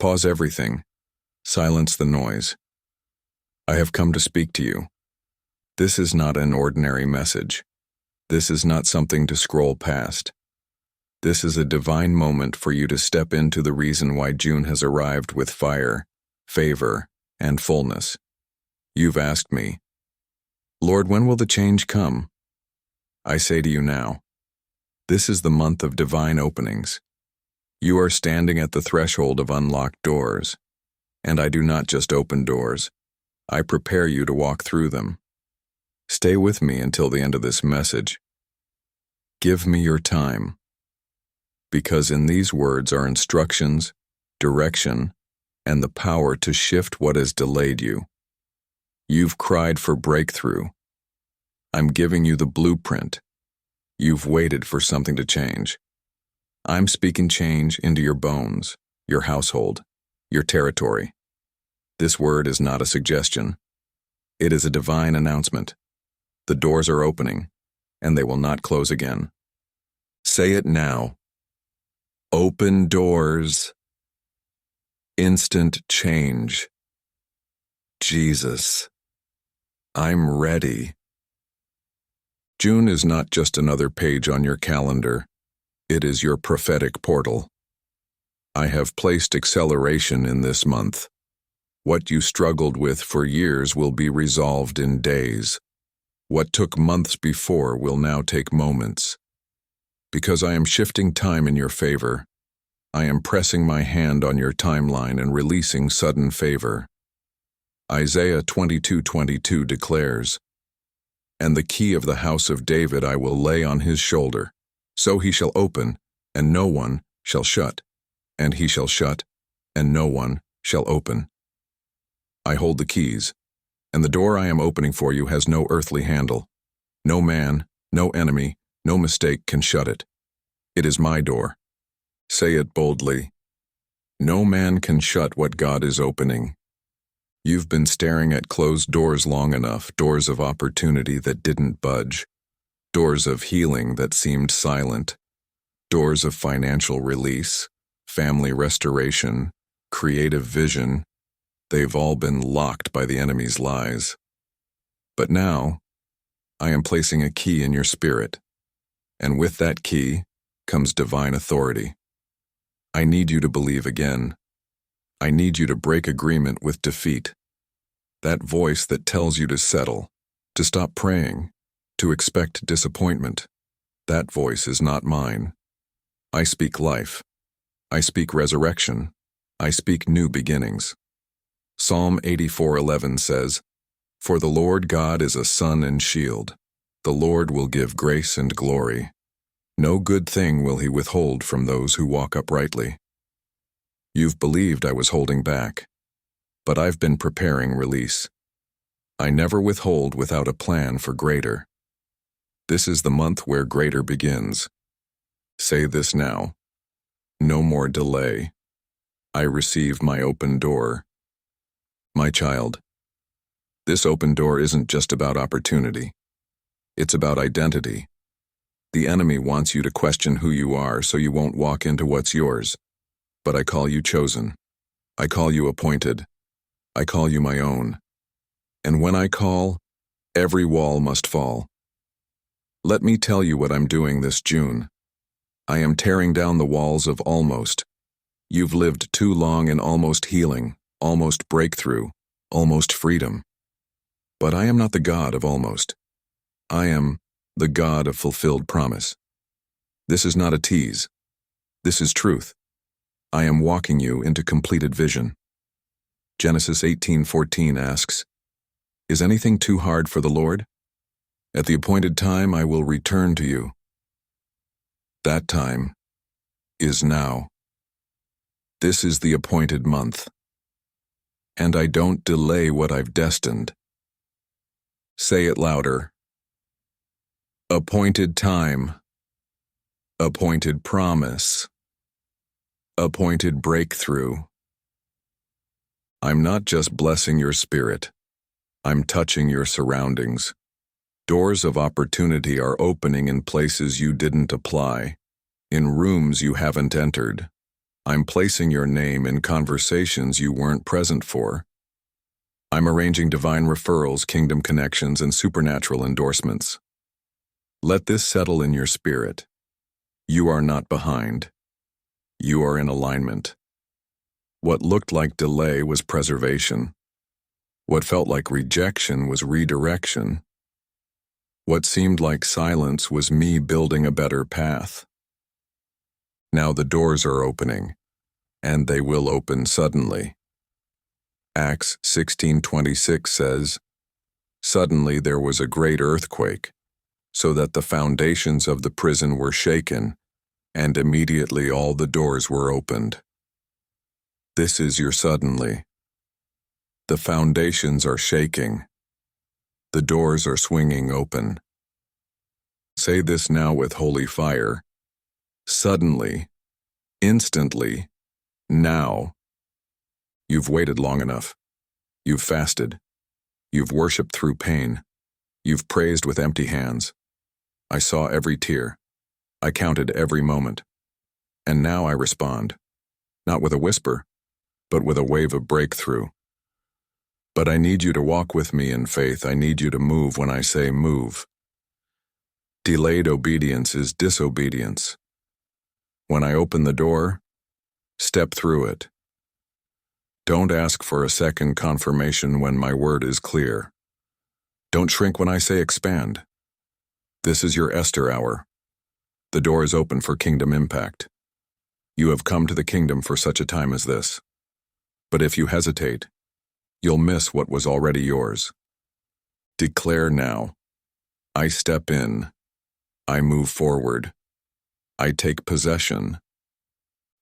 Pause everything. Silence the noise. I have come to speak to you. This is not an ordinary message. This is not something to scroll past. This is a divine moment for you to step into the reason why June has arrived with fire, favor, and fullness. You've asked me, Lord, when will the change come? I say to you now, this is the month of divine openings. You are standing at the threshold of unlocked doors, and I do not just open doors. I prepare you to walk through them. Stay with me until the end of this message. Give me your time, because in these words are instructions, direction, and the power to shift what has delayed you. You've cried for breakthrough. I'm giving you the blueprint. You've waited for something to change. I'm speaking change into your bones, your household, your territory. This word is not a suggestion. It is a divine announcement. The doors are opening, and they will not close again. Say it now. Open doors. Instant change. Jesus. I'm ready. June is not just another page on your calendar. It is your prophetic portal. I have placed acceleration in this month. What you struggled with for years will be resolved in days. What took months before will now take moments. Because I am shifting time in your favor, I am pressing my hand on your timeline and releasing sudden favor. Isaiah 22:22 declares, "And the key of the house of David I will lay on his shoulder. So he shall open, and no one shall shut, and he shall shut, and no one shall open." I hold the keys, and the door I am opening for you has no earthly handle. No man, no enemy, no mistake can shut it. It is my door. Say it boldly. No man can shut what God is opening. You've been staring at closed doors long enough, doors of opportunity that didn't budge, doors of healing that seemed silent, doors of financial release, family restoration, creative vision. They've all been locked by the enemy's lies. But now, I am placing a key in your spirit, and with that key comes divine authority. I need you to believe again. I need you to break agreement with defeat. That voice that tells you to settle, to stop praying, to expect disappointment. That voice is not mine. I speak life. I speak resurrection. I speak new beginnings. Psalm 84:11 says, "For the Lord God is a sun and shield. The Lord will give grace and glory. No good thing will he withhold from those who walk uprightly." You've believed I was holding back, but I've been preparing release. I never withhold without a plan for greater. This is the month where greater begins. Say this now. No more delay. I receive my open door. My child, this open door isn't just about opportunity. It's about identity. The enemy wants you to question who you are so you won't walk into what's yours. But I call you chosen. I call you appointed. I call you my own. And when I call, every wall must fall. Let me tell you what I'm doing this June. I am tearing down the walls of almost. You've lived too long in almost healing, almost breakthrough, almost freedom. But I am not the God of almost. I am the God of fulfilled promise. This is not a tease. This is truth. I am walking you into completed vision. Genesis 18:14 asks, "Is anything too hard for the Lord? At the appointed time I will return to you." That time is now. This is the appointed month. And I don't delay what I've destined. Say it louder. Appointed time. Appointed promise. Appointed breakthrough. I'm not just blessing your spirit. I'm touching your surroundings. Doors of opportunity are opening in places you didn't apply, in rooms you haven't entered, I'm placing your name in conversations you weren't present for. I'm arranging divine referrals, kingdom connections, and supernatural endorsements. Let this settle in your spirit. You are not behind. You are in alignment. What looked like delay was preservation. What felt like rejection was redirection. What seemed like silence was me building a better path. Now the doors are opening, and they will open suddenly. Acts 16:26 says, "Suddenly there was a great earthquake, so that the foundations of the prison were shaken, and immediately all the doors were opened." This is your suddenly. The foundations are shaking. The doors are swinging open. Say this now with holy fire. Suddenly, instantly, now. You've waited long enough. You've fasted. You've worshipped through pain. You've praised with empty hands. I saw every tear. I counted every moment. And now I respond, not with a whisper, but with a wave of breakthrough. But I need you to walk with me in faith. I need you to move when I say move. Delayed obedience is disobedience. When I open the door, step through it. Don't ask for a second confirmation when my word is clear. Don't shrink when I say expand. This is your Esther hour. The door is open for kingdom impact. You have come to the kingdom for such a time as this. But if you hesitate, you'll miss what was already yours. Declare now. I step in. I move forward. I take possession.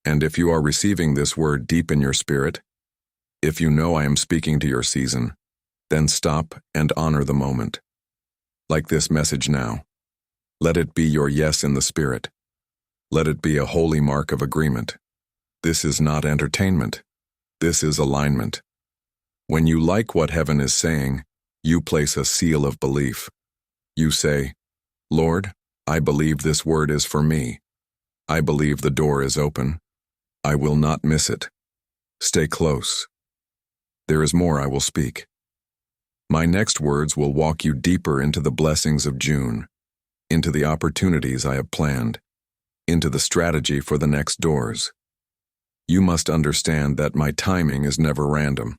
And if you are receiving this word deep in your spirit, if you know I am speaking to your season, then stop and honor the moment. Like this message now. Let it be your yes in the spirit. Let it be a holy mark of agreement. This is not entertainment. This is alignment. When you like what heaven is saying, you place a seal of belief. You say, Lord, I believe this word is for me. I believe the door is open. I will not miss it. Stay close. There is more I will speak. My next words will walk you deeper into the blessings of June, into the opportunities I have planned, into the strategy for the next doors. You must understand that my timing is never random.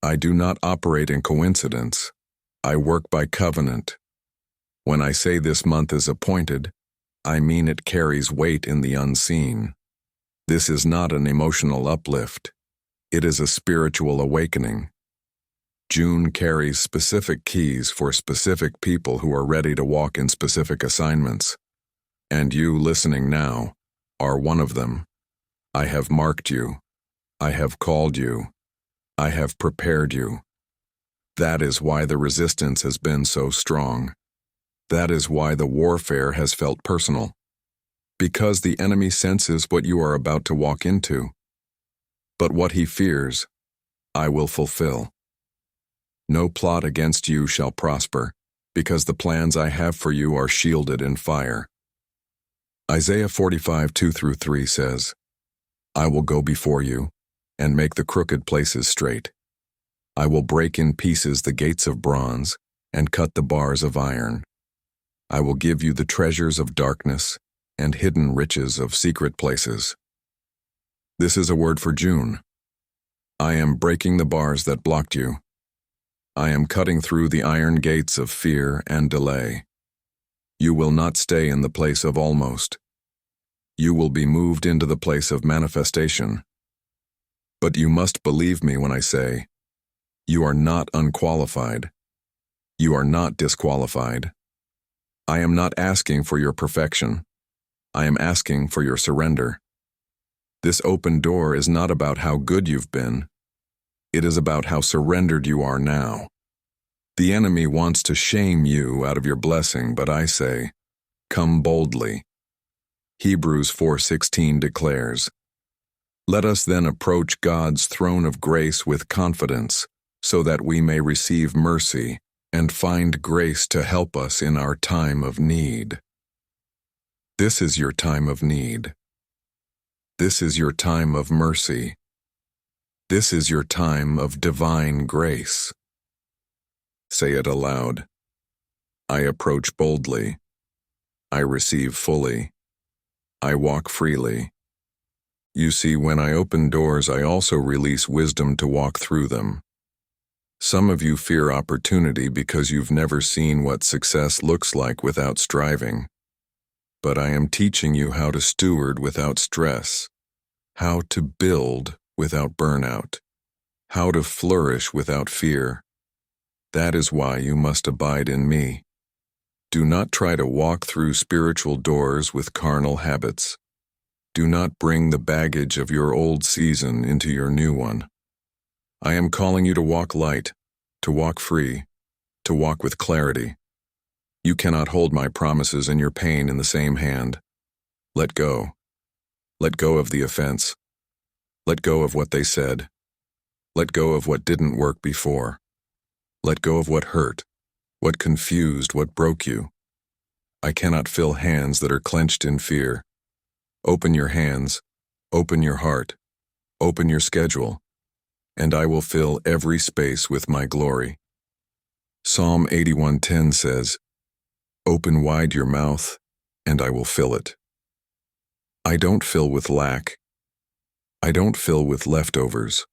I do not operate in coincidence. I work by covenant. When I say this month is appointed, I mean it carries weight in the unseen. This is not an emotional uplift. It is a spiritual awakening. June carries specific keys for specific people who are ready to walk in specific assignments. And you, listening now, are one of them. I have marked you. I have called you. I have prepared you. That is why the resistance has been so strong. That is why the warfare has felt personal. Because the enemy senses what you are about to walk into. But what he fears, I will fulfill. No plot against you shall prosper, because the plans I have for you are shielded in fire. Isaiah 45:2-3 says, I will go before you, and make the crooked places straight. I will break in pieces the gates of bronze, and cut the bars of iron. I will give you the treasures of darkness, and hidden riches of secret places. This is a word for June. I am breaking the bars that blocked you. I am cutting through the iron gates of fear and delay. You will not stay in the place of almost. You will be moved into the place of manifestation. But you must believe me when I say, you are not unqualified. You are not disqualified. I am not asking for your perfection. I am asking for your surrender. This open door is not about how good you've been. It is about how surrendered you are now. The enemy wants to shame you out of your blessing, but I say, come boldly. Hebrews 4:16 declares, let us then approach God's throne of grace with confidence, so that we may receive mercy and find grace to help us in our time of need. This is your time of need. This is your time of mercy. This is your time of divine grace. Say it aloud. I approach boldly. I receive fully. I walk freely. You see, when I open doors, I also release wisdom to walk through them. Some of you fear opportunity because you've never seen what success looks like without striving. But I am teaching you how to steward without stress, how to build without burnout, how to flourish without fear. That is why you must abide in me. Do not try to walk through spiritual doors with carnal habits. Do not bring the baggage of your old season into your new one. I am calling you to walk light, to walk free, to walk with clarity. You cannot hold my promises and your pain in the same hand. Let go. Let go of the offense. Let go of what they said. Let go of what didn't work before. Let go of what hurt, what confused, what broke you. I cannot fill hands that are clenched in fear. Open your hands, open your heart, open your schedule, and I will fill every space with my glory. Psalm 81:10 says, "Open wide your mouth, and I will fill it." I don't fill with lack. I don't fill with leftovers.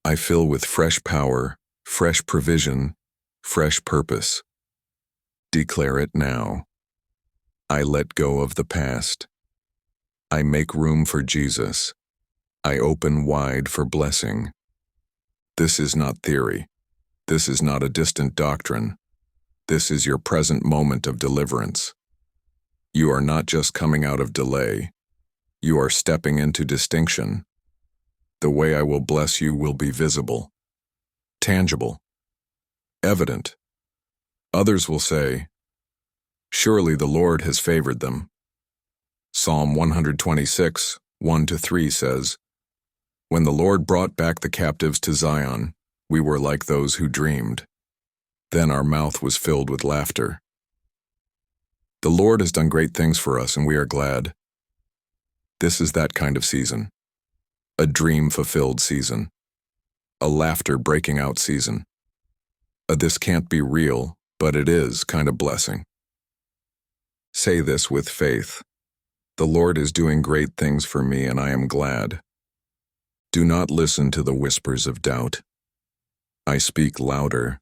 I fill with fresh power, fresh provision, fresh purpose. Declare it now. I let go of the past. I make room for Jesus. I open wide for blessing. This is not theory. This is not a distant doctrine. This is your present moment of deliverance. You are not just coming out of delay. You are stepping into distinction. The way I will bless you will be visible, tangible, evident. Others will say, "Surely the Lord has favored them." Psalm 126, 1-3 says, "When the Lord brought back the captives to Zion, we were like those who dreamed. Then our mouth was filled with laughter." The Lord has done great things for us, and we are glad. This is that kind of season. A dream-fulfilled season. A laughter-breaking-out season. A this can't be real, but it is kind of blessing. Say this with faith. The Lord is doing great things for me, and I am glad. Do not listen to the whispers of doubt. I speak louder.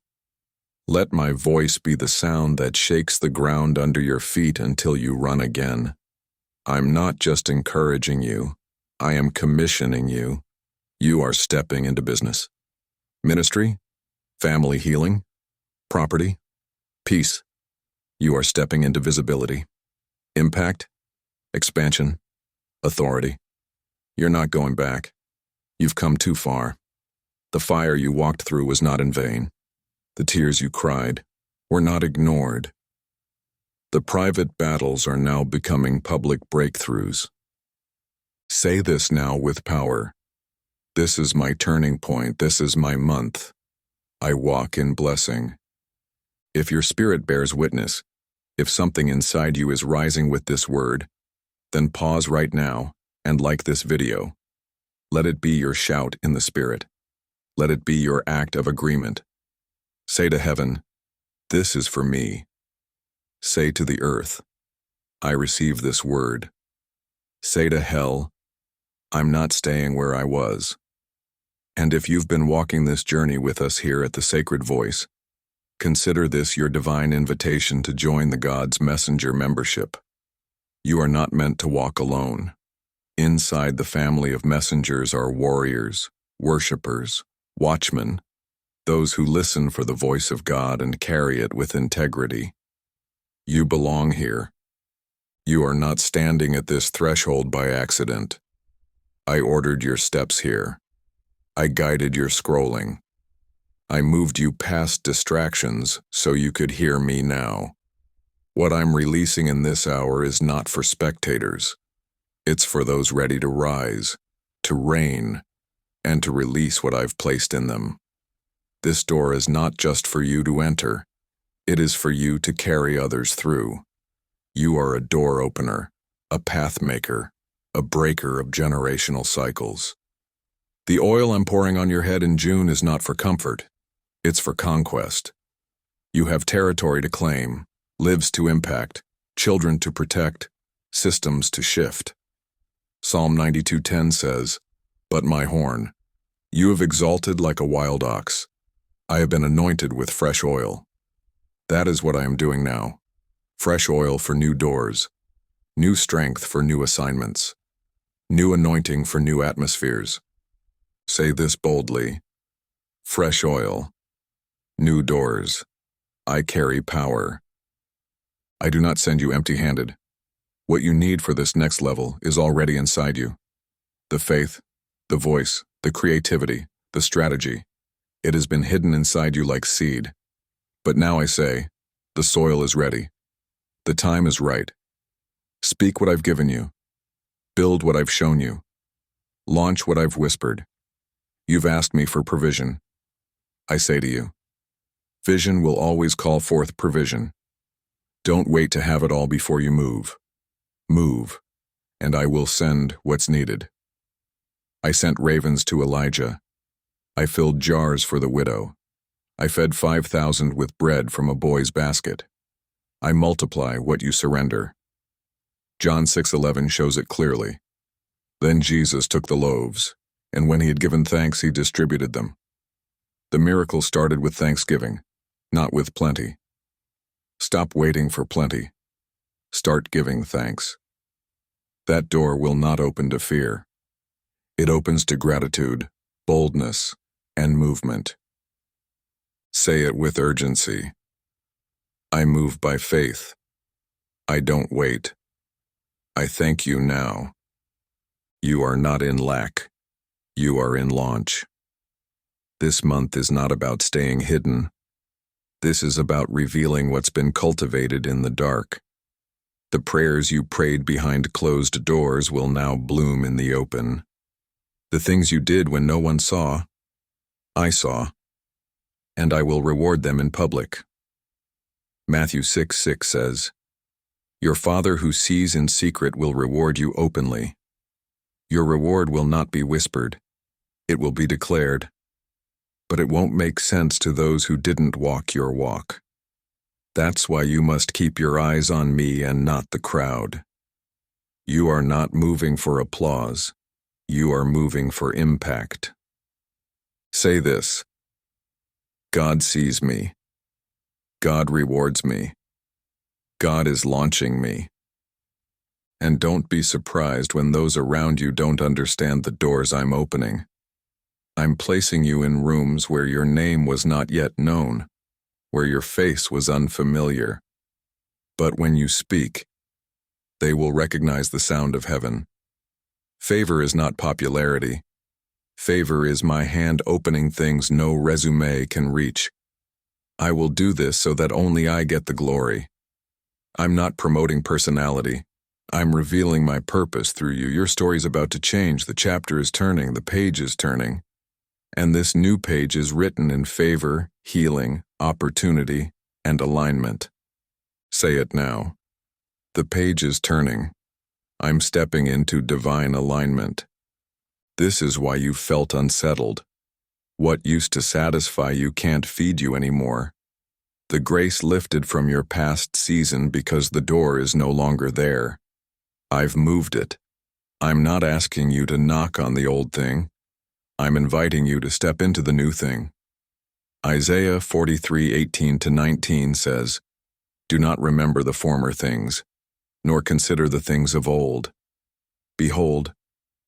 Let my voice be the sound that shakes the ground under your feet until you run again. I'm not just encouraging you. I am commissioning you. You are stepping into business. Ministry, family healing, property, peace. You are stepping into visibility. Impact, expansion, authority. You're not going back. You've come too far. The fire you walked through was not in vain. The tears you cried were not ignored. The private battles are now becoming public breakthroughs. Say this now with power. This is my turning point. This is my month. I walk in blessing. If your spirit bears witness, if something inside you is rising with this word, then pause right now and like this video. Let it be your shout in the spirit. Let it be your act of agreement. Say to heaven, "This is for me." Say to the earth, "I receive this word." Say to hell, "I'm not staying where I was." And if you've been walking this journey with us here at the Sacred Voice, consider this your divine invitation to join the God's Messenger membership. You are not meant to walk alone. Inside the family of messengers are warriors, worshipers, watchmen, those who listen for the voice of God and carry it with integrity. You belong here. You are not standing at this threshold by accident. I ordered your steps here. I guided your scrolling. I moved you past distractions so you could hear me now. What I'm releasing in this hour is not for spectators. It's for those ready to rise, to reign, and to release what I've placed in them. This door is not just for you to enter. It is for you to carry others through. You are a door opener, a path maker, a breaker of generational cycles. The oil I'm pouring on your head in June is not for comfort, it's for conquest. You have territory to claim, lives to impact, children to protect, systems to shift. Psalm 92:10 says, "But my horn, you have exalted like a wild ox. I have been anointed with fresh oil." That is what I am doing now. Fresh oil for new doors, new strength for new assignments, new anointing for new atmospheres. Say this boldly: fresh oil, new doors. I carry power. I do not send you empty-handed. What you need for this next level is already inside you. The faith, the voice, the creativity, the strategy. It has been hidden inside you like seed. But now I say, the soil is ready. The time is right. Speak what I've given you. Build what I've shown you. Launch what I've whispered. You've asked me for provision. I say to you, vision will always call forth provision. Don't wait to have it all before you move. Move, and I will send what's needed. I sent ravens to Elijah. I filled jars for the widow. I fed 5,000 with bread from a boy's basket. I multiply what you surrender. John 6:11 shows it clearly. Then Jesus took the loaves, and when he had given thanks, he distributed them. The miracle started with thanksgiving, not with plenty. Stop waiting for plenty. Start giving thanks. That door will not open to fear. It opens to gratitude, boldness, and movement. Say it with urgency. I move by faith. I don't wait. I thank you now. You are not in lack. You are in launch. This month is not about staying hidden. This is about revealing what's been cultivated in the dark. The prayers you prayed behind closed doors will now bloom in the open. The things you did when no one saw, I saw, and I will reward them in public. Matthew 6:6 says, "Your Father who sees in secret will reward you openly." Your reward will not be whispered. It will be declared. But it won't make sense to those who didn't walk your walk. That's why you must keep your eyes on me and not the crowd. You are not moving for applause. You are moving for impact. Say this: God sees me. God rewards me. God is launching me. And don't be surprised when those around you don't understand the doors I'm opening. I'm placing you in rooms where your name was not yet known, where your face was unfamiliar. But when you speak, they will recognize the sound of heaven. Favor is not popularity. Favor is my hand opening things no resume can reach. I will do this so that only I get the glory. I'm not promoting personality. I'm revealing my purpose through you. Your story's about to change. The chapter is turning. The page is turning. And this new page is written in favor, healing, opportunity, and alignment. Say it now. The page is turning. I'm stepping into divine alignment. This is why you felt unsettled. What used to satisfy you can't feed you anymore. The grace lifted from your past season because the door is no longer there. I've moved it. I'm not asking you to knock on the old thing. I'm inviting you to step into the new thing. Isaiah 43:18-19 says, "Do not remember the former things, nor consider the things of old. Behold,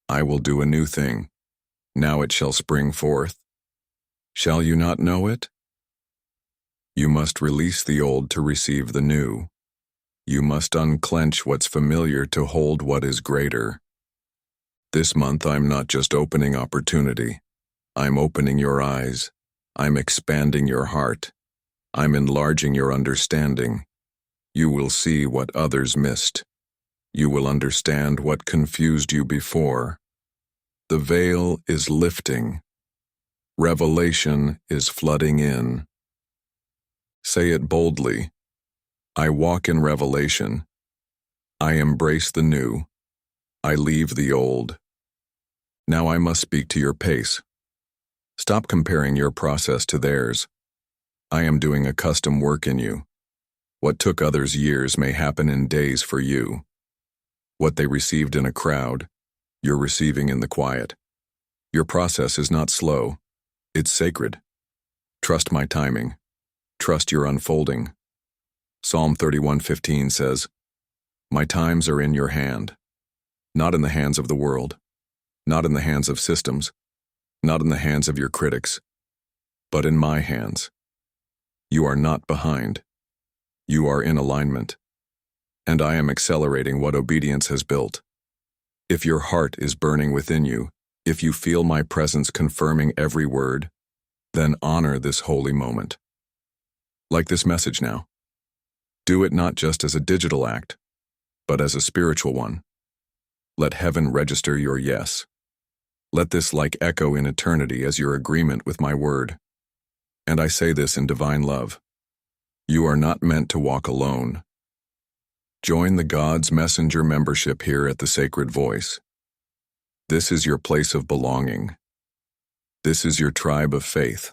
I will do a new thing. Now it shall spring forth. Shall you not know it? You must release the old to receive the new. You must unclench what's familiar to hold what is greater." This month I'm not just opening opportunity. I'm opening your eyes. I'm expanding your heart. I'm enlarging your understanding. You will see what others missed. You will understand what confused you before. The veil is lifting. Revelation is flooding in. Say it boldly. I walk in revelation. I embrace the new. I leave the old. Now I must speak to your pace. Stop comparing your process to theirs. I am doing a custom work in you. What took others years may happen in days for you. What they received in a crowd, you're receiving in the quiet. Your process is not slow. It's sacred. Trust my timing. Trust your unfolding. Psalm 31:15 says, "My times are in your hand, not in the hands of the world, not in the hands of systems, not in the hands of your critics, but in my hands. You are not behind. You are in alignment, and I am accelerating what obedience has built. If your heart is burning within you, if you feel my presence confirming every word, then honor this holy moment. Like this message now. Do it not just as a digital act, but as a spiritual one. Let heaven register your yes. Let this like echo in eternity as your agreement with my word. And I say this in divine love. You are not meant to walk alone. Join the God's Messenger membership here at the Sacred Voice. This is your place of belonging. This is your tribe of faith.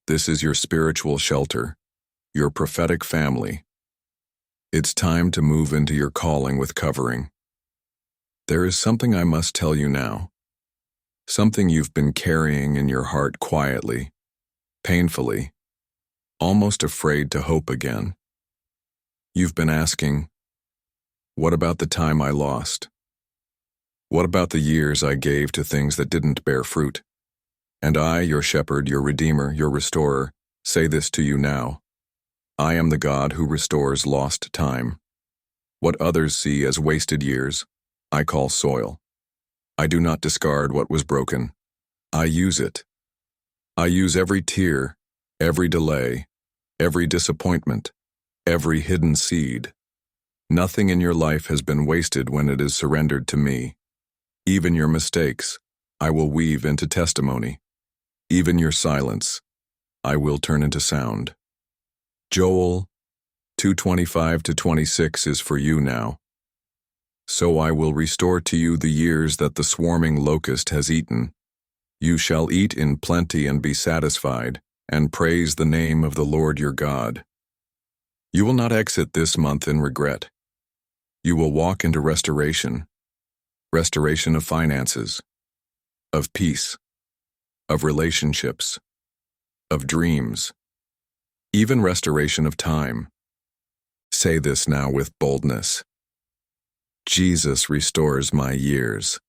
This is your spiritual shelter, your prophetic family. It's time to move into your calling with covering. There is something I must tell you now. Something you've been carrying in your heart quietly, painfully, almost afraid to hope again. You've been asking, what about the time I lost? What about the years I gave to things that didn't bear fruit? And I, your shepherd, your redeemer, your restorer, say this to you now. I am the God who restores lost time. What others see as wasted years, I call soil. I do not discard what was broken. I use it. I use every tear, every delay, every disappointment, every hidden seed. Nothing in your life has been wasted when it is surrendered to me. Even your mistakes, I will weave into testimony. Even your silence, I will turn into sound. Joel 2:25-26 is for you now. So I will restore to you the years that the swarming locust has eaten. You shall eat in plenty and be satisfied, and praise the name of the Lord your God. You will not exit this month in regret. You will walk into restoration. Restoration of finances, of peace, of relationships, of dreams, even restoration of time. Say this now with boldness. Jesus restores my years.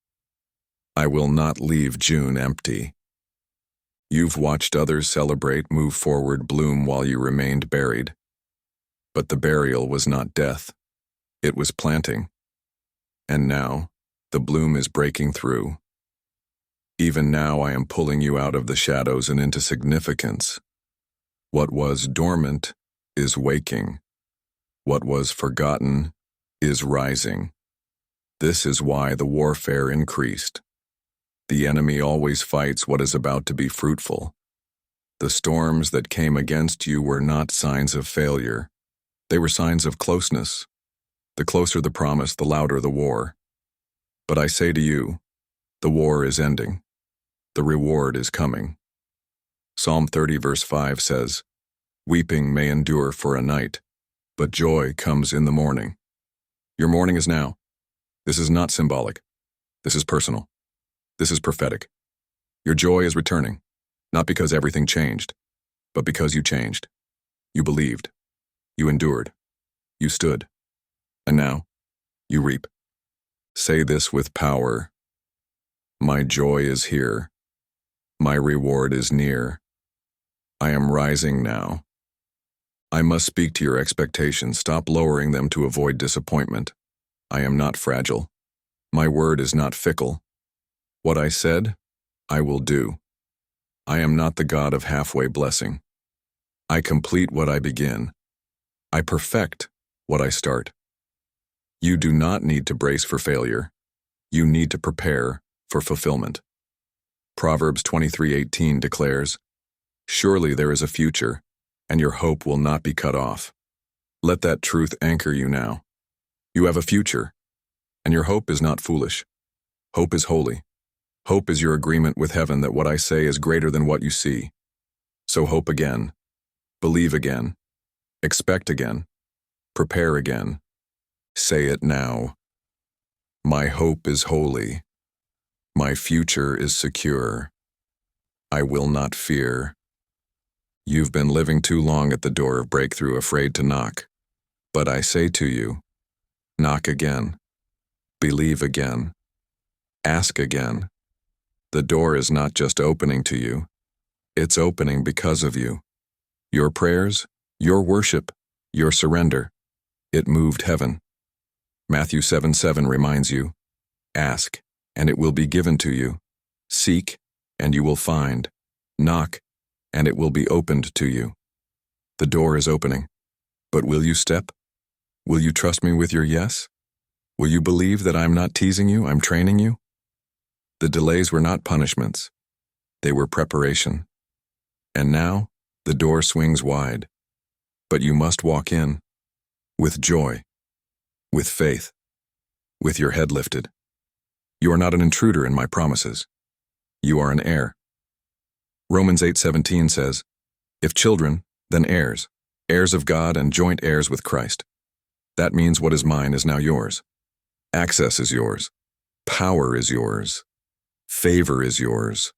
I will not leave June empty. You've watched others celebrate, move forward, bloom while you remained buried. But the burial was not death. It was planting. And now, the bloom is breaking through. Even now I am pulling you out of the shadows and into significance. What was dormant is waking. What was forgotten is rising. This is why the warfare increased. The enemy always fights what is about to be fruitful. The storms that came against you were not signs of failure. They were signs of closeness. The closer the promise, the louder the war. But I say to you, the war is ending. The reward is coming. Psalm 30 verse 5 says, "Weeping may endure for a night, but joy comes in the morning." Your morning is now. This is not symbolic. This is personal. This is prophetic. Your joy is returning, not because everything changed, but because you changed. You believed. You endured. You stood. And now, you reap. Say this with power. My joy is here. My reward is near. I am rising now. I must speak to your expectations. Stop lowering them to avoid disappointment. I am not fragile. My word is not fickle. What I said, I will do. I am not the God of halfway blessing. I complete what I begin. I perfect what I start. You do not need to brace for failure. You need to prepare for fulfillment. Proverbs 23:18 declares, "Surely there is a future, and your hope will not be cut off." Let that truth anchor you now. You have a future. And your hope is not foolish. Hope is holy. Hope is your agreement with heaven that what I say is greater than what you see. So hope again. Believe again. Expect again. Prepare again. Say it now. My hope is holy. My future is secure. I will not fear. You've been living too long at the door of breakthrough, afraid to knock. But I say to you, knock again. Believe again. Ask again. The door is not just opening to you. It's opening because of you. Your prayers, your worship, your surrender. It moved heaven. Matthew 7:7 reminds you, ask, and it will be given to you. Seek, and you will find. Knock, and it will be opened to you. The door is opening. But will you step? Will you trust me with your yes? Will you believe that I'm not teasing you, I'm training you? The delays were not punishments. They were preparation. And now, the door swings wide. But you must walk in. With joy. With faith. With your head lifted. You are not an intruder in my promises. You are an heir. Romans 8:17 says, if children, then heirs, heirs of God and joint heirs with Christ. That means what is mine is now yours. Access is yours. Power is yours. Favor is yours.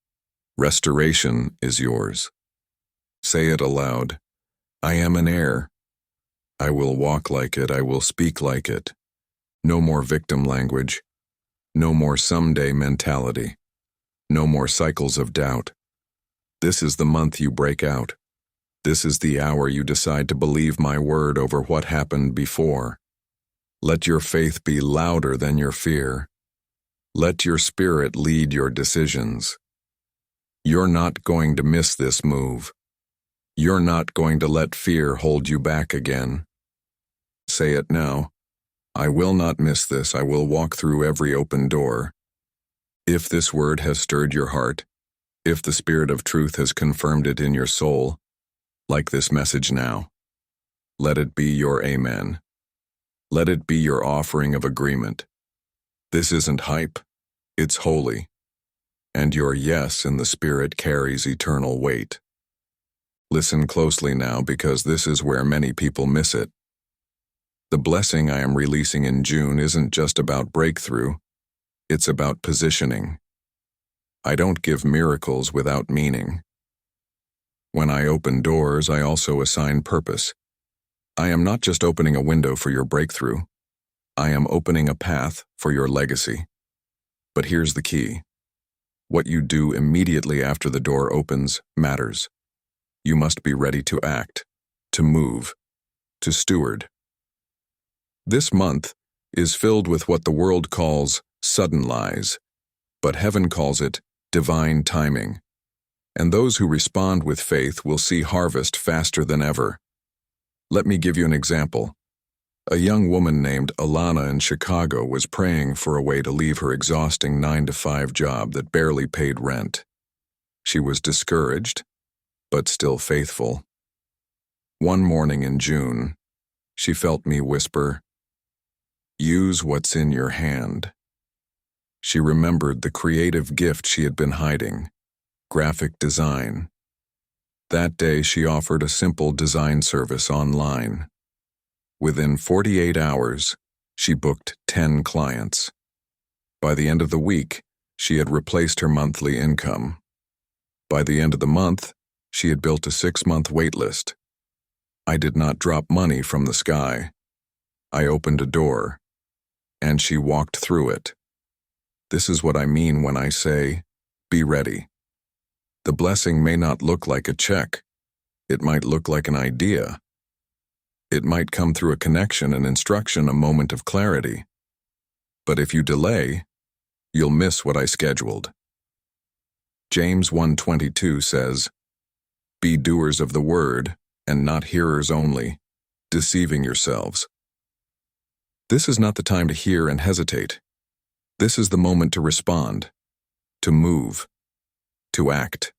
Restoration is yours. Say it aloud. I am an heir. I will walk like it. I will speak like it. No more victim language. No more someday mentality. No more cycles of doubt. This is the month you break out. This is the hour you decide to believe my word over what happened before. Let your faith be louder than your fear. Let your spirit lead your decisions. You're not going to miss this move. You're not going to let fear hold you back again. Say it now. I will not miss this. I will walk through every open door. If this word has stirred your heart, if the Spirit of truth has confirmed it in your soul, like this message now, let it be your amen. Let it be your offering of agreement. This isn't hype, it's holy. And your yes in the Spirit carries eternal weight. Listen closely now, because this is where many people miss it. The blessing I am releasing in June isn't just about breakthrough, it's about positioning. I don't give miracles without meaning. When I open doors, I also assign purpose. I am not just opening a window for your breakthrough. I am opening a path for your legacy. But here's the key. What you do immediately after the door opens matters. You must be ready to act, to move, to steward. This month is filled with what the world calls sudden lies, but heaven calls it divine timing. And those who respond with faith will see harvest faster than ever. Let me give you an example. A young woman named Alana in Chicago was praying for a way to leave her exhausting 9-to-5 job that barely paid rent. She was discouraged, but still faithful. One morning in June, she felt me whisper, "Use what's in your hand." She remembered the creative gift she had been hiding, graphic design. That day, she offered a simple design service online. Within 48 hours, she booked 10 clients. By the end of the week, she had replaced her monthly income. By the end of the month, she had built a 6-month wait list. I did not drop money from the sky. I opened a door, and she walked through it. This is what I mean when I say, be ready. The blessing may not look like a check. It might look like an idea. It might come through a connection, an instruction, a moment of clarity. But if you delay, you'll miss what I scheduled. James 1:22 says, "Be doers of the word, and not hearers only, deceiving yourselves." This is not the time to hear and hesitate. This is the moment to respond, to move, to act.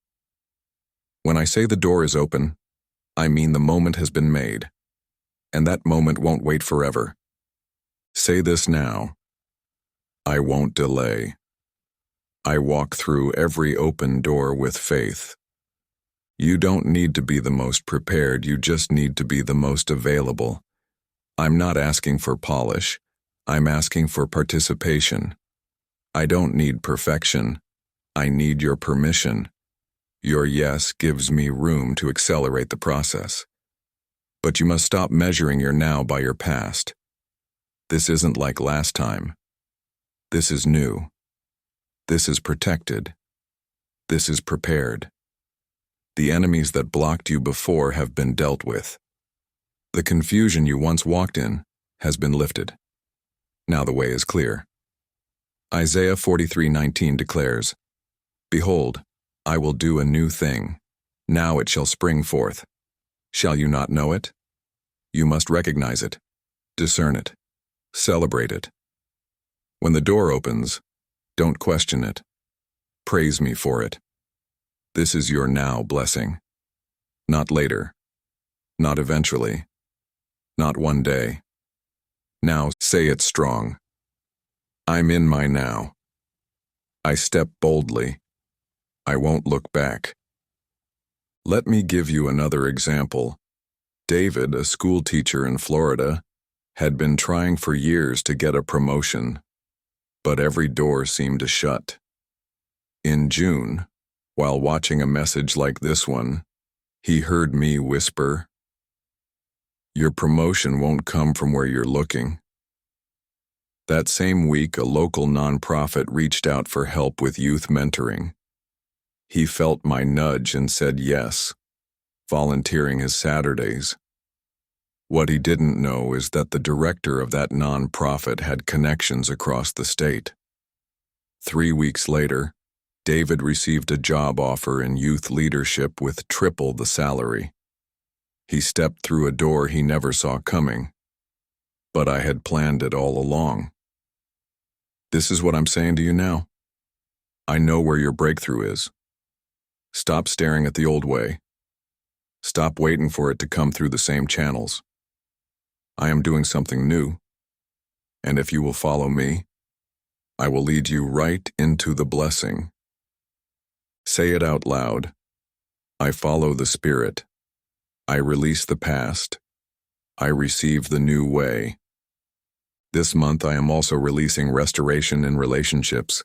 When I say the door is open, I mean the moment has been made, and that moment won't wait forever. Say this now. I won't delay. I walk through every open door with faith. You don't need to be the most prepared, you just need to be the most available. I'm not asking for polish, I'm asking for participation. I don't need perfection, I need your permission. Your yes gives me room to accelerate the process. But you must stop measuring your now by your past. This isn't like last time. This is new. This is protected. This is prepared. The enemies that blocked you before have been dealt with. The confusion you once walked in has been lifted. Now the way is clear. Isaiah 43:19 declares, "Behold, I will do a new thing. Now it shall spring forth. Shall you not know it? You must recognize it, discern it, celebrate it. When the door opens, don't question it. Praise me for it. This is your now blessing. Not later. Not eventually. Not one day. Now say it strong. I'm in my now. I step boldly. I won't look back." Let me give you another example. David, a school teacher in Florida, had been trying for years to get a promotion, but every door seemed to shut. In June, while watching a message like this one, he heard me whisper, "Your promotion won't come from where you're looking." That same week, a local nonprofit reached out for help with youth mentoring. He felt my nudge and said yes, volunteering his Saturdays. What he didn't know is that the director of that nonprofit had connections across the state. 3 weeks later, David received a job offer in youth leadership with triple the salary. He stepped through a door he never saw coming, but I had planned it all along. This is what I'm saying to you now. I know where your breakthrough is. Stop staring at the old way. Stop waiting for it to come through the same channels. I am doing something new, and if you will follow me, I will lead you right into the blessing. Say it out loud. I follow the Spirit. I release the past. I receive the new way. This month I am also releasing restoration in relationships.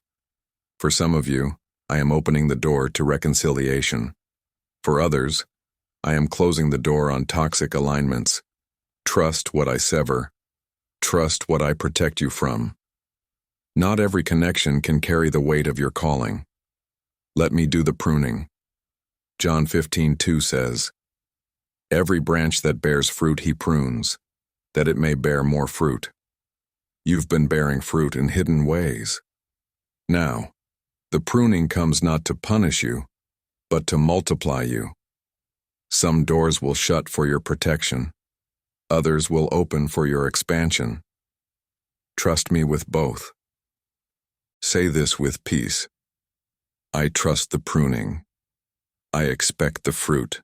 For some of you, I am opening the door to reconciliation. For others, I am closing the door on toxic alignments. Trust what I sever. Trust what I protect you from. Not every connection can carry the weight of your calling. Let me do the pruning. John 15:2 says, "Every branch that bears fruit he prunes, that it may bear more fruit." You've been bearing fruit in hidden ways. Now, the pruning comes not to punish you, but to multiply you. Some doors will shut for your protection. Others will open for your expansion. Trust me with both. Say this with peace. I trust the pruning. I expect the fruit.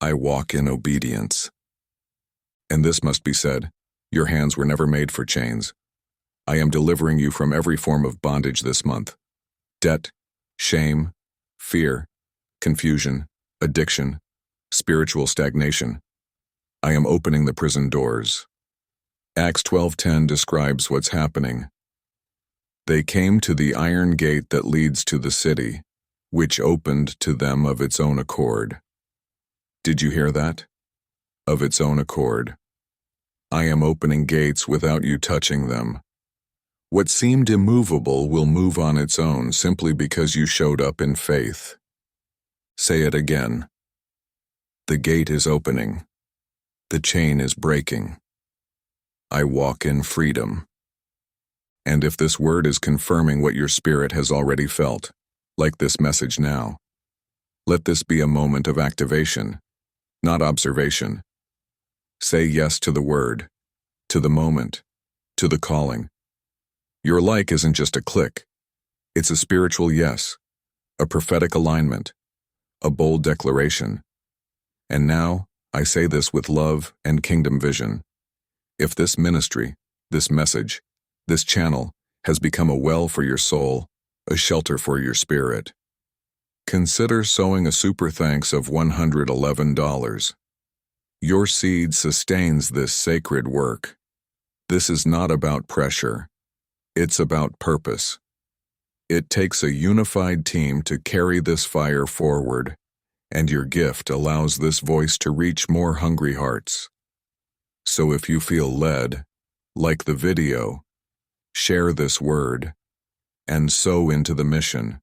I walk in obedience. And this must be said, your hands were never made for chains. I am delivering you from every form of bondage this month. Debt, shame, fear, confusion, addiction, spiritual stagnation. I am opening the prison doors. Acts 12:10 describes what's happening. They came to the iron gate that leads to the city, which opened to them of its own accord. Did you hear that? Of its own accord. I am opening gates without you touching them. What seemed immovable will move on its own simply because you showed up in faith. Say it again. The gate is opening. The chain is breaking. I walk in freedom. And if this word is confirming what your spirit has already felt, like this message now, let this be a moment of activation, not observation. Say yes to the word, to the moment, to the calling. Your like isn't just a click. It's a spiritual yes, a prophetic alignment, a bold declaration. And now, I say this with love and kingdom vision. If this ministry, this message, this channel has become a well for your soul, a shelter for your spirit. Consider sowing a super thanks of $111. Your seed sustains this sacred work. This is not about pressure. It's about purpose. It takes a unified team to carry this fire forward, and your gift allows this voice to reach more hungry hearts. So if you feel led, like the video, share this word, and sow into the mission.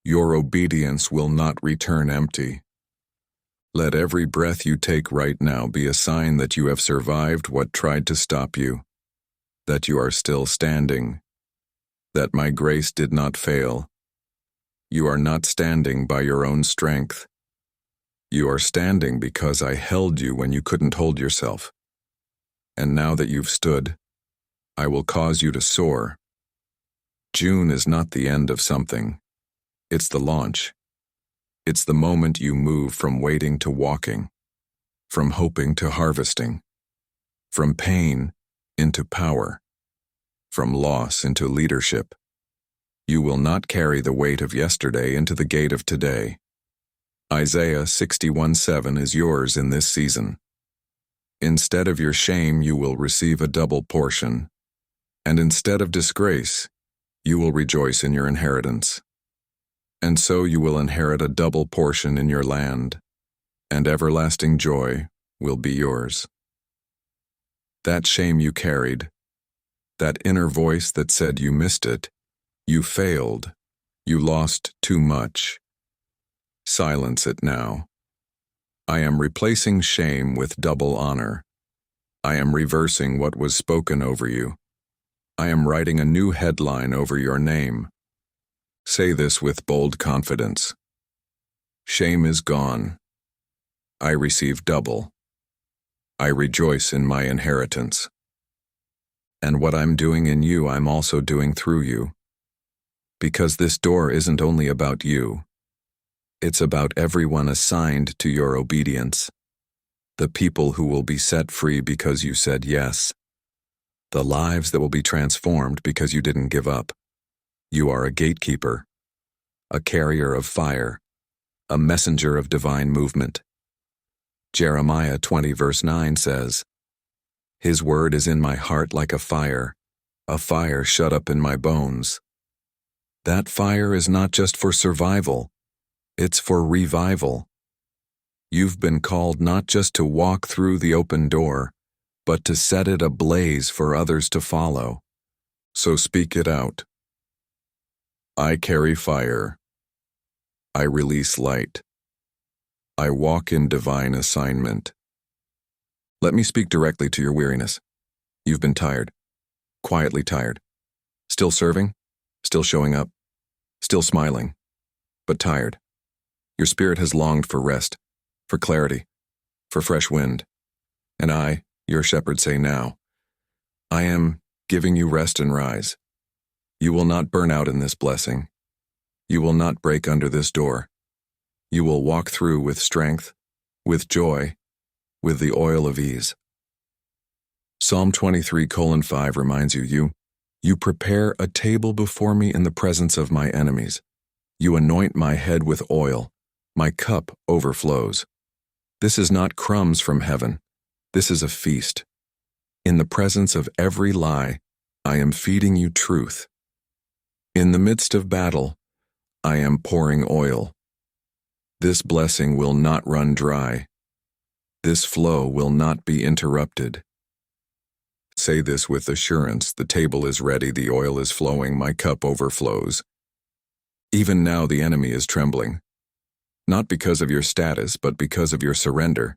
Your obedience will not return empty. Let every breath you take right now be a sign that you have survived what tried to stop you, that you are still standing, that my grace did not fail. You are not standing by your own strength. You are standing because I held you when you couldn't hold yourself. And now that you've stood, I will cause you to soar. June is not the end of something. It's the launch. It's the moment you move from waiting to walking, from hoping to harvesting, from pain into power, from loss into leadership. You will not carry the weight of yesterday into the gate of today. Isaiah 61:7 is yours in this season. Instead of your shame, you will receive a double portion, and instead of disgrace, you will rejoice in your inheritance. And so you will inherit a double portion in your land, and everlasting joy will be yours. That shame you carried, that inner voice that said you missed it, you failed, you lost too much. Silence it now. I am replacing shame with double honor. I am reversing what was spoken over you. I am writing a new headline over your name. Say this with bold confidence. Shame is gone. I receive double. I rejoice in my inheritance. And what I'm doing in you, I'm also doing through you. Because this door isn't only about you. It's about everyone assigned to your obedience. The people who will be set free because you said yes. The lives that will be transformed because you didn't give up. You are a gatekeeper, a carrier of fire, a messenger of divine movement. Jeremiah 20 verse 9 says, His word is in my heart like a fire shut up in my bones. That fire is not just for survival, it's for revival. You've been called not just to walk through the open door, but to set it ablaze for others to follow. So speak it out. I carry fire. I release light. I walk in divine assignment. Let me speak directly to your weariness. You've been tired, quietly tired. Still serving, still showing up, still smiling, but tired. Your spirit has longed for rest, for clarity, for fresh wind. And I, your shepherd, say now, I am giving you rest and rise. You will not burn out in this blessing. You will not break under this door. You will walk through with strength, with joy, with the oil of ease. Psalm 23:5 reminds you prepare a table before me in the presence of my enemies. You anoint my head with oil. My cup overflows. This is not crumbs from heaven. This is a feast. In the presence of every lie, I am feeding you truth. In the midst of battle, I am pouring oil. This blessing will not run dry. This flow will not be interrupted. Say this with assurance, the table is ready, the oil is flowing, my cup overflows. Even now the enemy is trembling. Not because of your status, but because of your surrender.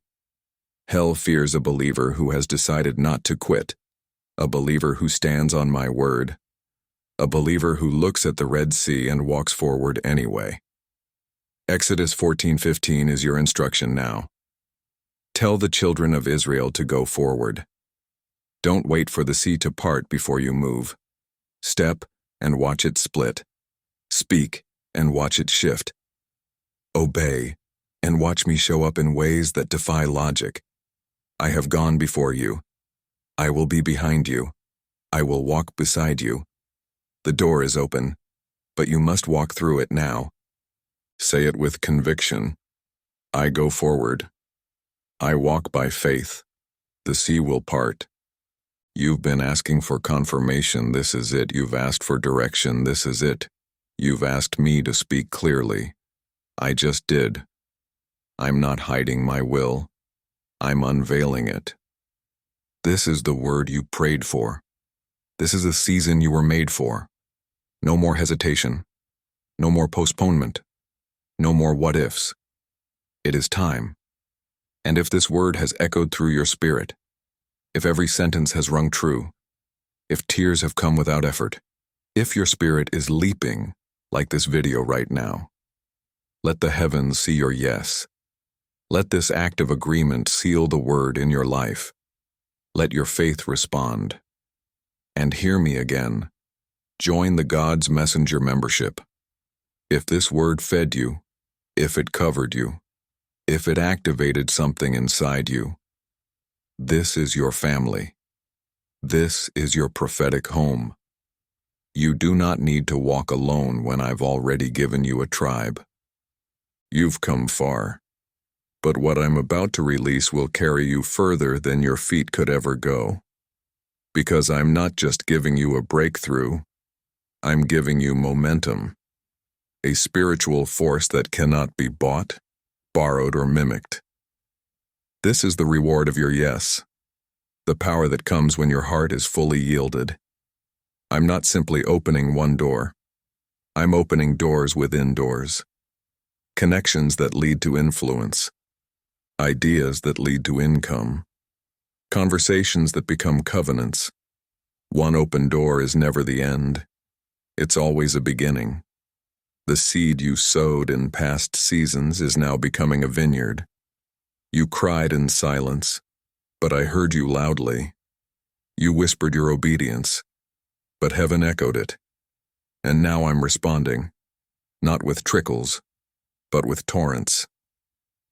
Hell fears a believer who has decided not to quit, a believer who stands on my word, a believer who looks at the Red Sea and walks forward anyway. Exodus 14:15 is your instruction now. Tell the children of Israel to go forward. Don't wait for the sea to part before you move. Step and watch it split. Speak and watch it shift. Obey and watch me show up in ways that defy logic. I have gone before you. I will be behind you. I will walk beside you. The door is open, but you must walk through it now. Say it with conviction. I go forward. I walk by faith. The sea will part. You've been asking for confirmation. This is it. You've asked for direction. This is it. You've asked me to speak clearly. I just did. I'm not hiding my will. I'm unveiling it. This is the word you prayed for. This is the season you were made for. No more hesitation. No more postponement. No more what-ifs. It is time. And if this word has echoed through your spirit, if every sentence has rung true, if tears have come without effort, if your spirit is leaping like this video right now, let the heavens see your yes. Let this act of agreement seal the word in your life. Let your faith respond. And hear me again. Join the God's Messenger membership. If this word fed you, if it covered you, if it activated something inside you, this is your family. This is your prophetic home. You do not need to walk alone when I've already given you a tribe. You've come far, but what I'm about to release will carry you further than your feet could ever go. Because I'm not just giving you a breakthrough, I'm giving you momentum, a spiritual force that cannot be bought, borrowed, or mimicked. This is the reward of your yes, the power that comes when your heart is fully yielded. I'm not simply opening one door. I'm opening doors within doors. Connections that lead to influence. Ideas that lead to income. Conversations that become covenants. One open door is never the end. It's always a beginning. The seed you sowed in past seasons is now becoming a vineyard. You cried in silence, but I heard you loudly. You whispered your obedience, but heaven echoed it. And now I'm responding, not with trickles, but with torrents.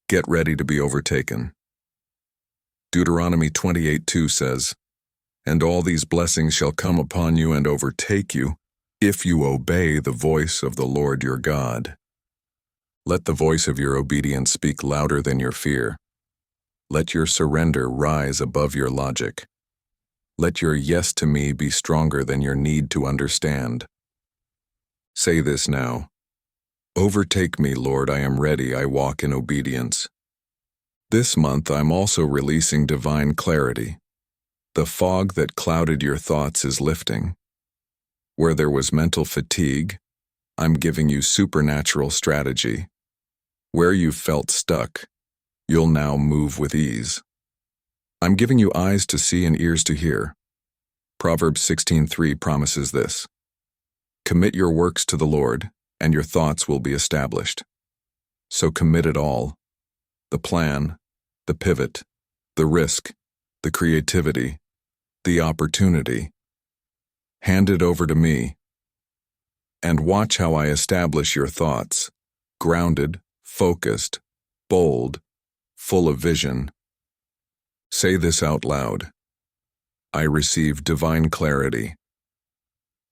Get ready to be overtaken. Deuteronomy 28:2 says, "And all these blessings shall come upon you and overtake you, if you obey the voice of the Lord your God." Let the voice of your obedience speak louder than your fear. Let your surrender rise above your logic. Let your yes to me be stronger than your need to understand. Say this now. Overtake me, Lord, I am ready, I walk in obedience. This month I'm also releasing divine clarity. The fog that clouded your thoughts is lifting. Where there was mental fatigue, I'm giving you supernatural strategy. Where you felt stuck, you'll now move with ease. I'm giving you eyes to see and ears to hear. Proverbs 16:3 promises this. Commit your works to the Lord, and your thoughts will be established. So commit it all. The plan, the pivot, the risk, the creativity, the opportunity. Hand it over to me. And watch how I establish your thoughts, grounded, focused, bold, full of vision. Say this out loud. I receive divine clarity.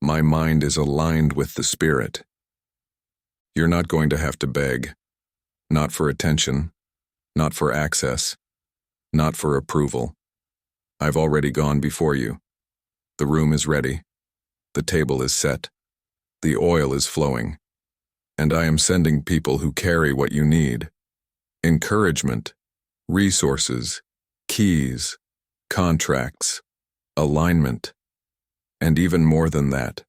My mind is aligned with the Spirit. You're not going to have to beg, not for attention, not for access, not for approval. I've already gone before you. The room is ready. The table is set. The oil is flowing. And I am sending people who carry what you need. Encouragement, resources, keys, contracts, alignment, and even more than that,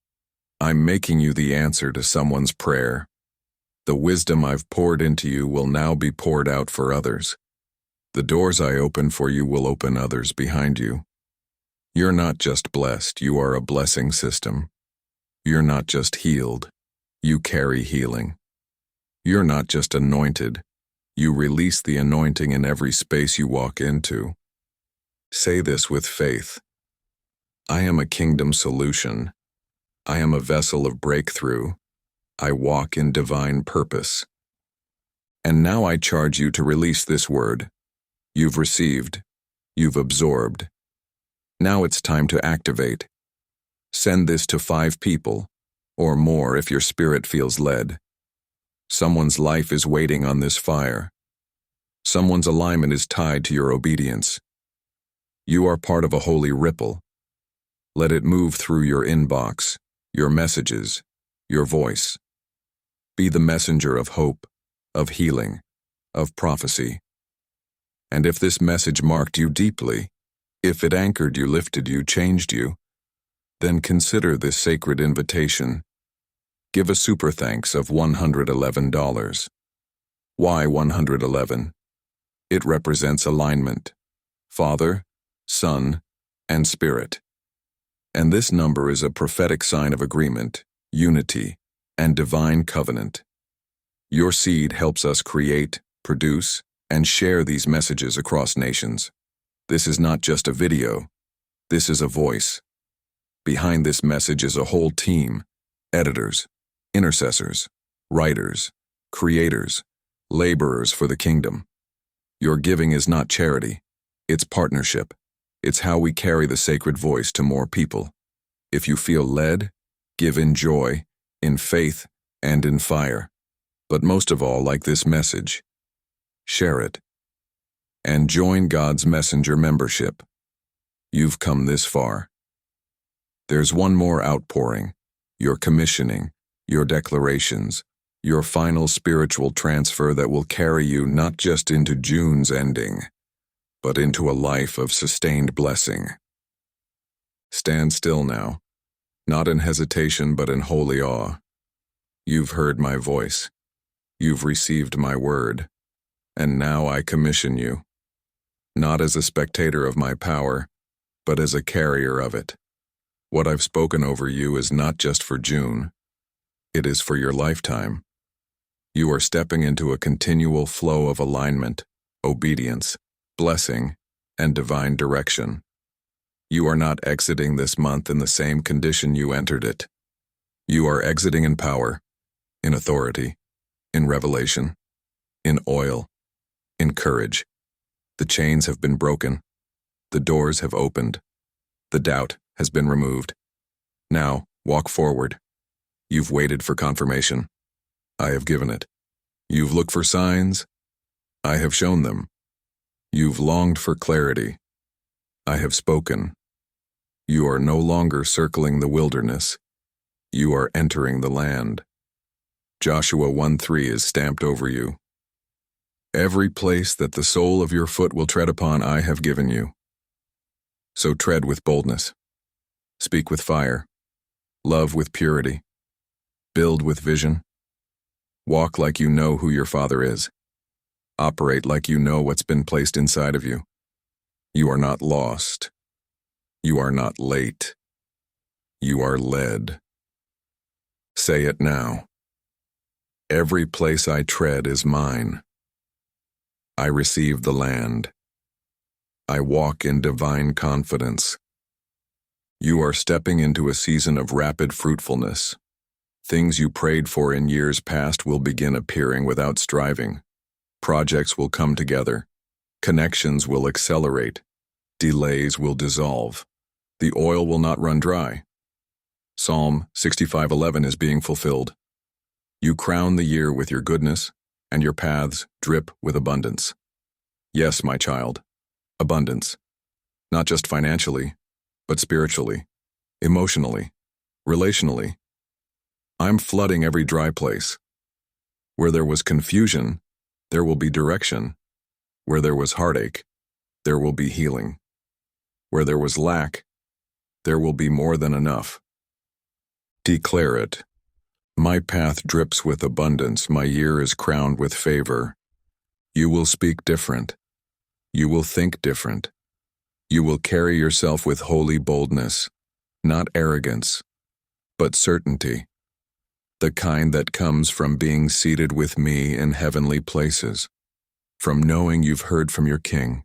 I'm making you the answer to someone's prayer. The wisdom I've poured into you will now be poured out for others. The doors I open for you will open others behind you. You're not just blessed, you are a blessing system. You're not just healed, you carry healing. You're not just anointed, you release the anointing in every space you walk into. Say this with faith. I am a kingdom solution. I am a vessel of breakthrough. I walk in divine purpose. And now I charge you to release this word. You've received. You've absorbed. Now it's time to activate. Send this to 5 people, or more if your spirit feels led. Someone's life is waiting on this fire. Someone's alignment is tied to your obedience. You are part of a holy ripple. Let it move through your inbox, your messages, your voice. Be the messenger of hope, of healing, of prophecy. And if this message marked you deeply, if it anchored you, lifted you, changed you, then consider this sacred invitation. Give a super thanks of $111. Why 111? It represents alignment, Father, Son, and Spirit. And this number is a prophetic sign of agreement, unity, and divine covenant. Your seed helps us create, produce, and share these messages across nations. This is not just a video. This is a voice. Behind this message is a whole team: editors, intercessors, writers, creators, laborers for the kingdom. Your giving is not charity. It's partnership. It's how we carry the sacred voice to more people. If you feel led, give in joy, in faith, and in fire. But most of all, like this message, share it. And join God's Messenger membership. You've come this far. There's one more outpouring: your commissioning, your declarations, your final spiritual transfer that will carry you not just into June's ending, but into a life of sustained blessing. Stand still now, not in hesitation but in holy awe. You've heard my voice. You've received my word. And now I commission you, not as a spectator of my power, but as a carrier of it. What I've spoken over you is not just for June. It is for your lifetime. You are stepping into a continual flow of alignment, obedience, blessing, and divine direction. You are not exiting this month in the same condition you entered it. You are exiting in power, in authority, in revelation, in oil, in courage. The chains have been broken. The doors have opened. The doubt has been removed. Now, walk forward. You've waited for confirmation. I have given it. You've looked for signs. I have shown them. You've longed for clarity. I have spoken. You are no longer circling the wilderness. You are entering the land. Joshua 1:3 is stamped over you. Every place that the sole of your foot will tread upon, I have given you. So tread with boldness. Speak with fire. Love with purity. Build with vision. Walk like you know who your Father is. Operate like you know what's been placed inside of you. You are not lost. You are not late. You are led. Say it now. Every place I tread is mine. I receive the land. I walk in divine confidence. You are stepping into a season of rapid fruitfulness. Things you prayed for in years past will begin appearing without striving. Projects will come together. Connections will accelerate. Delays will dissolve. The oil will not run dry. Psalm 65:11 is being fulfilled. You crown the year with your goodness, and your paths drip with abundance. Yes, my child, abundance. Not just financially, but spiritually, emotionally, relationally. I'm flooding every dry place. Where there was confusion, there will be direction. Where there was heartache, there will be healing. Where there was lack, there will be more than enough. Declare it. My path drips with abundance. My year is crowned with favor. You will speak different. You will think different. You will carry yourself with holy boldness, not arrogance, but certainty. The kind that comes from being seated with me in heavenly places, from knowing you've heard from your King,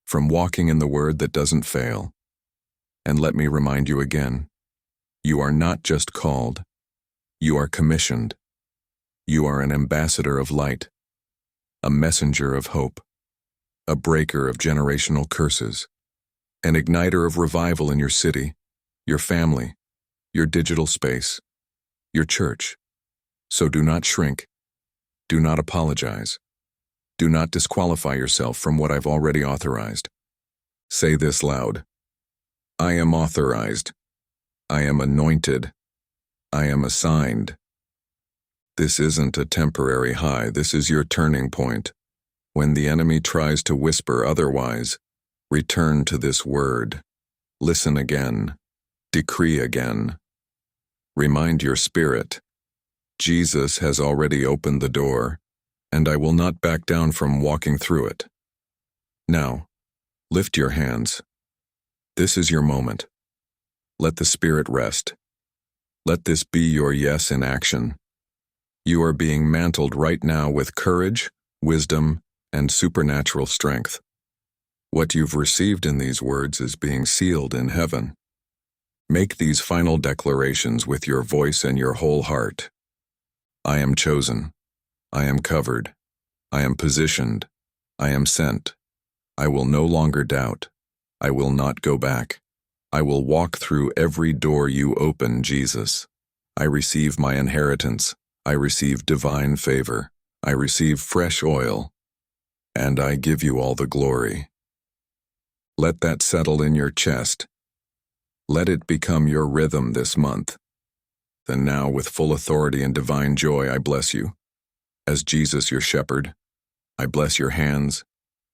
from walking in the word that doesn't fail. And let me remind you again, you are not just called, you are commissioned. You are an ambassador of light, a messenger of hope, a breaker of generational curses, an igniter of revival in your city, your family, your digital space. your church. So do not shrink. Do not apologize. Do not disqualify yourself from what I've already authorized. Say this loud. I am authorized. I am anointed. I am assigned. This isn't a temporary high. This is your turning point. When the enemy tries to whisper otherwise, return to this word. Listen again. Decree again. Remind your spirit. Jesus has already opened the door, and I will not back down from walking through it. Now, lift your hands. This is your moment. Let the Spirit rest. Let this be your yes in action. You are being mantled right now with courage, wisdom, and supernatural strength. What you've received in these words is being sealed in heaven. Make these final declarations with your voice and your whole heart. I am chosen. I am covered. I am positioned. I am sent. I will no longer doubt. I will not go back. I will walk through every door you open, Jesus. I receive my inheritance. I receive divine favor. I receive fresh oil. And I give you all the glory. Let that settle in your chest. Let it become your rhythm this month. Then now, with full authority and divine joy, I bless you. As Jesus, your shepherd, I bless your hands,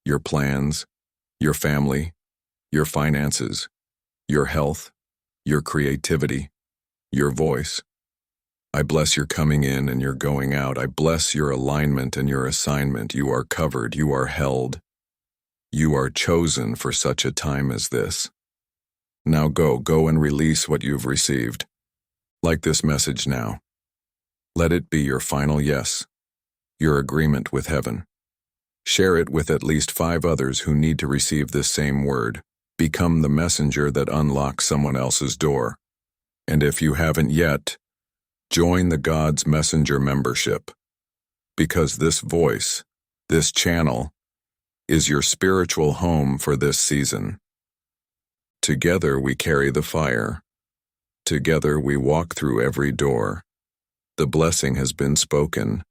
your plans, your family, your finances, your health, your creativity, your voice. I bless your coming in and your going out. I bless your alignment and your assignment. You are covered. You are held. You are chosen for such a time as this. Now go and release what you've received. Like this message now. Let it be your final yes, your agreement with heaven. Share it with at least 5 others who need to receive this same word. Become the messenger that unlocks someone else's door. And if you haven't yet, join the God's Messenger membership. Because this voice, this channel, is your spiritual home for this season. Together we carry the fire. Together we walk through every door. The blessing has been spoken.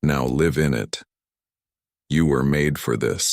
Now live in it. You were made for this.